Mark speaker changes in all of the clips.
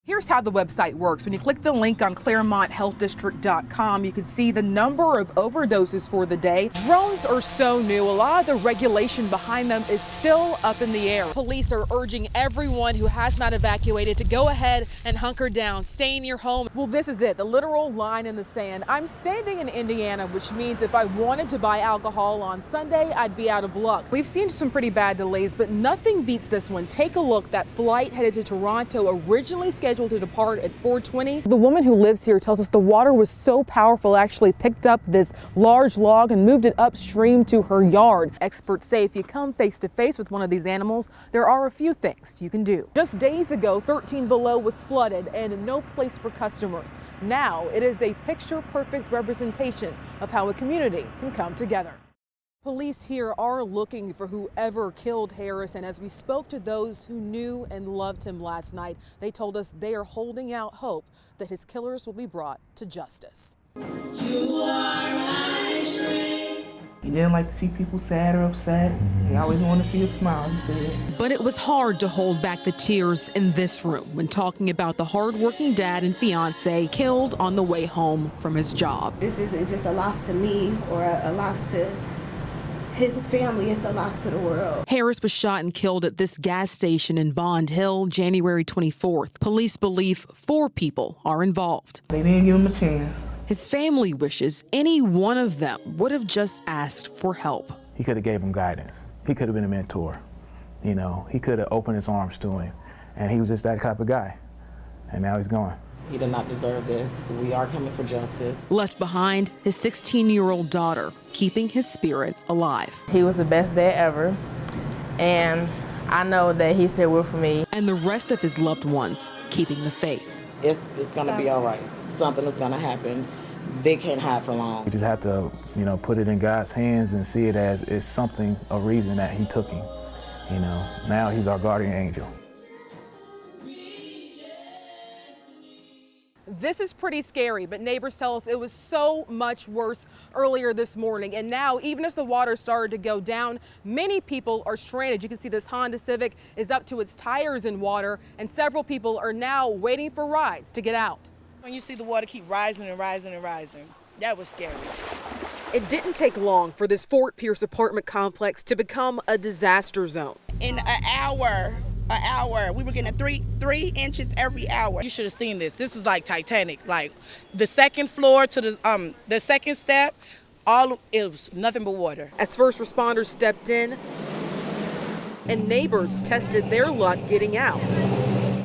Speaker 1: Here's how the website works. When you click the link on ClaremontHealthDistrict.com, you can see the number of overdoses for the day. Drones are so new, a lot of the regulation behind them is still up in the air. Police are urging everyone who has not evacuated to go ahead and hunker down, stay in your home. Well, this is it, the literal line in the sand. I'm standing in Indiana, which means if I wanted to buy alcohol on Sunday, I'd be out of luck. We've seen some pretty bad delays, but nothing beats this one. Take a look. That flight headed to Toronto, originally scheduled to depart at 4:20. The woman who lives here tells us the water was so powerful, it actually picked up this large log and moved it upstream to her yard. Experts say if you come face to face with one of these animals, there are a few things you can do. Just days ago, 13 Below was flooded and no place for customers. Now it is a picture-perfect representation of how a community can come together. Police here are looking for whoever killed Harris, and as we spoke to those who knew and loved him last night, they told us they are holding out hope that his killers will be brought to justice.
Speaker 2: You are my strength.
Speaker 3: He didn't like to see people sad or upset. He always wanted to see a smile, he said.
Speaker 1: But it was hard to hold back the tears in this room when talking about the hardworking dad and fiance killed on the way home from his job.
Speaker 4: This isn't just a loss to me or a loss to his family, it's a loss to the world.
Speaker 1: Harris was shot and killed at this gas station in Bond Hill, January 24th. Police believe 4 people are involved.
Speaker 3: They didn't give him a chance.
Speaker 1: His family wishes any one of them would have just asked for help.
Speaker 5: He could have gave him guidance. He could have been a mentor. You know, he could have opened his arms to him. And he was just that type of guy. And now he's gone.
Speaker 6: He did not deserve this. We are coming for justice.
Speaker 1: Left behind, his 16-year-old daughter, keeping his spirit alive.
Speaker 4: He was the best dad ever, and I know that he still will for me.
Speaker 1: And the rest of his loved ones, keeping the faith.
Speaker 6: It's gonna be all right. Something is gonna happen. They can't hide for long.
Speaker 5: We just have to, you know, put it in God's hands and see it as it's something, a reason that he took him. You know, now he's our guardian angel.
Speaker 1: This is pretty scary, but neighbors tell us it was so much worse earlier this morning. And now, even as the water started to go down, many people are stranded. You can see this Honda Civic is up to its tires in water, and several people are now waiting for rides to get out.
Speaker 7: When you see the water keep rising and rising and rising, that was scary.
Speaker 1: It didn't take long for this Fort Pierce apartment complex to become a disaster zone.
Speaker 7: In an hour, we were getting 3 inches every hour. You should have seen this. This was like Titanic. Like the second floor to the second step, it was nothing but water.
Speaker 1: As first responders stepped in and neighbors tested their luck getting out,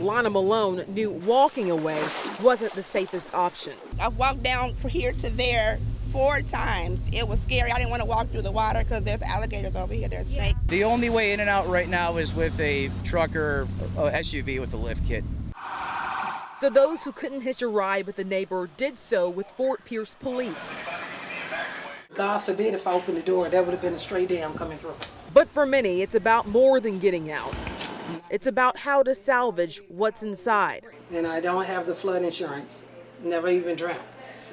Speaker 1: Lana Malone knew walking away wasn't the safest option.
Speaker 7: I walked down from here to there 4 times. It was scary. I didn't want to walk through the water because there's alligators over here, there's snakes.
Speaker 8: The only way in and out right now is with a truck or SUV with a lift kit.
Speaker 1: So those who couldn't hitch a ride with a neighbor did so with Fort Pierce police.
Speaker 9: God forbid if I opened the door, that would have been a stray dam coming through.
Speaker 1: But for many, it's about more than getting out. It's about how to salvage what's inside.
Speaker 9: And I don't have the flood insurance, never even dreamt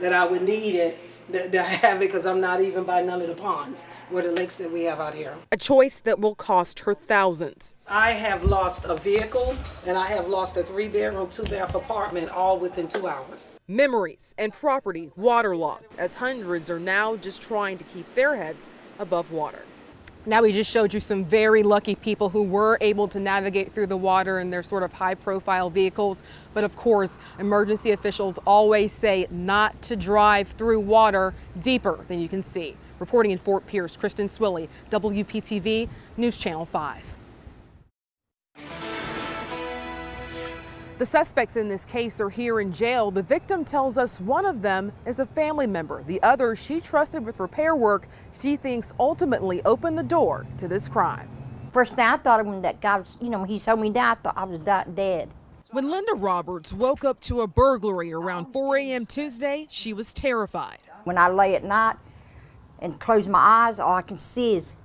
Speaker 9: that I would need it to have it, because I'm not even by none of the ponds or the lakes that we have out here.
Speaker 1: A choice that will cost her thousands.
Speaker 9: I have lost a vehicle and I have lost a 3-bedroom, 2-bath apartment all within 2 hours.
Speaker 1: Memories and property waterlogged as hundreds are now just trying to keep their heads above water. Now we just showed you some very lucky people who were able to navigate through the water in their sort of high-profile vehicles. But of course, emergency officials always say not to drive through water deeper than you can see. Reporting in Fort Pierce, Kristen Swilley, WPTV News Channel 5. The suspects in this case are here in jail. The victim tells us one of them is a family member. The other she trusted with repair work she thinks ultimately opened the door to this crime.
Speaker 10: First thing I thought when that guy was, when he told me that, I thought I was dead.
Speaker 1: When Linda Roberts woke up to a burglary around 4 a.m. Tuesday, she was terrified.
Speaker 10: When I lay at night and close my eyes, all I can see is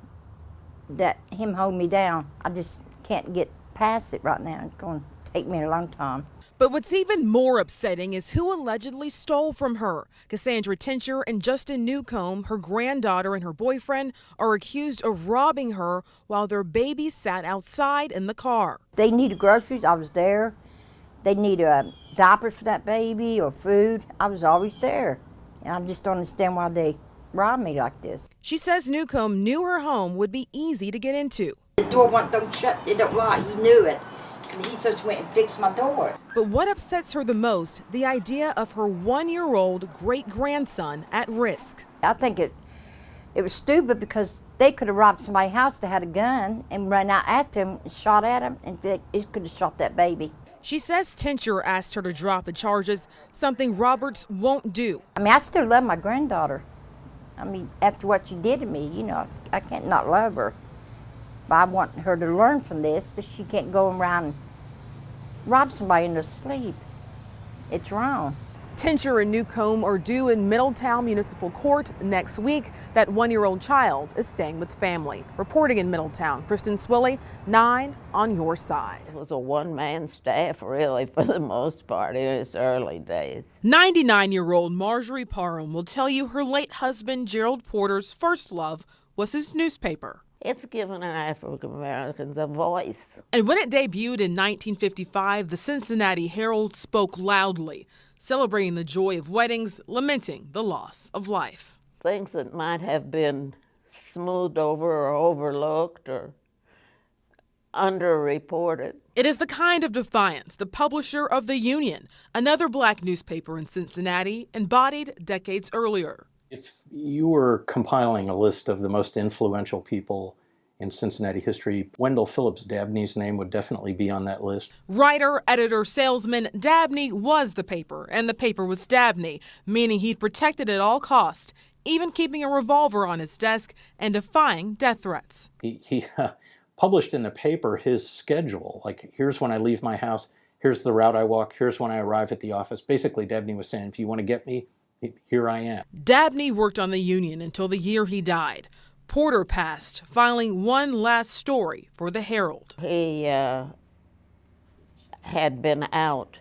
Speaker 10: that him hold me down. I just can't get past it right now. It's going to take me a long time.
Speaker 1: But what's even more upsetting is who allegedly stole from her. Cassandra Tincher and Justin Newcomb, her granddaughter and her boyfriend, are accused of robbing her while their baby sat outside in the car.
Speaker 10: They needed groceries. I was there. they need a diaper for that baby or food, I was always there. And I just don't understand why they robbed me like this.
Speaker 1: She says Newcomb knew her home would be easy to get into.
Speaker 10: The door don't shut, it don't lock, he knew it. And he just went and fixed my door.
Speaker 1: But what upsets her the most, the idea of her 1-year-old great-grandson at risk.
Speaker 10: I think it was stupid because they could have robbed somebody's house that had a gun and run out after him and shot at him, and it could have shot that baby.
Speaker 1: She says Tincher asked her to drop the charges, something Roberts won't do.
Speaker 10: I mean, I still love my granddaughter. I mean, after what she did to me, you know, I can't not love her. But I want her to learn from this that she can't go around and rob somebody in their sleep. It's wrong.
Speaker 1: Tincher and Newcomb are due in Middletown Municipal Court next week. That 1-year-old child is staying with family. Reporting in Middletown, Kristen Swilley, 9 on your side.
Speaker 11: It was a one-man staff, really, for the most part in its early days.
Speaker 1: 99-year-old Marjorie Parham will tell you her late husband, Gerald Porter's first love was his newspaper.
Speaker 11: It's given African Americans a voice.
Speaker 1: And when it debuted in 1955, the Cincinnati Herald spoke loudly, celebrating the joy of weddings, lamenting the loss of life.
Speaker 11: Things that might have been smoothed over or overlooked or underreported.
Speaker 1: It is the kind of defiance the publisher of The Union, another black newspaper in Cincinnati, embodied decades earlier.
Speaker 12: If you were compiling a list of the most influential people in Cincinnati history, Wendell Phillips Dabney's name would definitely be on that list.
Speaker 1: Writer, editor, salesman, Dabney was the paper, and the paper was Dabney, meaning he'd protect it at all costs, even keeping a revolver on his desk and defying death threats.
Speaker 12: He published in the paper his schedule, like here's when I leave my house, here's the route I walk, here's when I arrive at the office. Basically, Dabney was saying, if you want to get me, here I am.
Speaker 1: Dabney worked on The Union until the year he died. Porter passed, filing one last story for the Herald.
Speaker 11: He had been out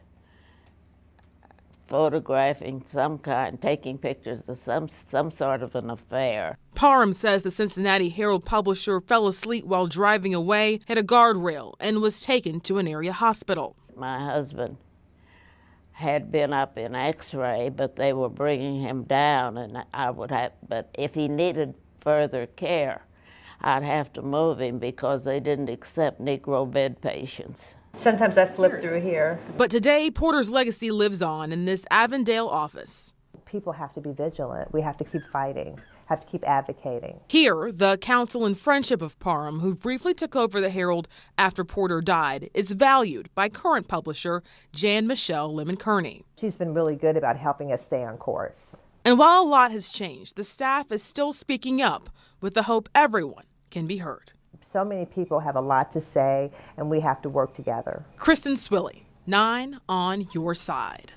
Speaker 11: photographing some kind, taking pictures of some sort of an affair.
Speaker 1: Parham says the Cincinnati Herald publisher fell asleep while driving away, hit a guardrail, and was taken to an area hospital.
Speaker 11: My husband had been up in X-ray, but they were bringing him down, and but if he needed further care, I'd have to move him because they didn't accept Negro bed patients.
Speaker 13: Sometimes I flip through here.
Speaker 1: But today, Porter's legacy lives on in this Avondale office.
Speaker 13: People have to be vigilant. We have to keep fighting, have to keep advocating.
Speaker 1: Here, the counsel and friendship of Parham, who briefly took over the Herald after Porter died, is valued by current publisher Jan Michelle Lemon-Kearney.
Speaker 13: She's been really good about helping us stay on course.
Speaker 1: And while a lot has changed, the staff is still speaking up with the hope everyone can be heard.
Speaker 13: So many people have a lot to say, and we have to work together.
Speaker 1: Kristen Swilley, 9 on your side.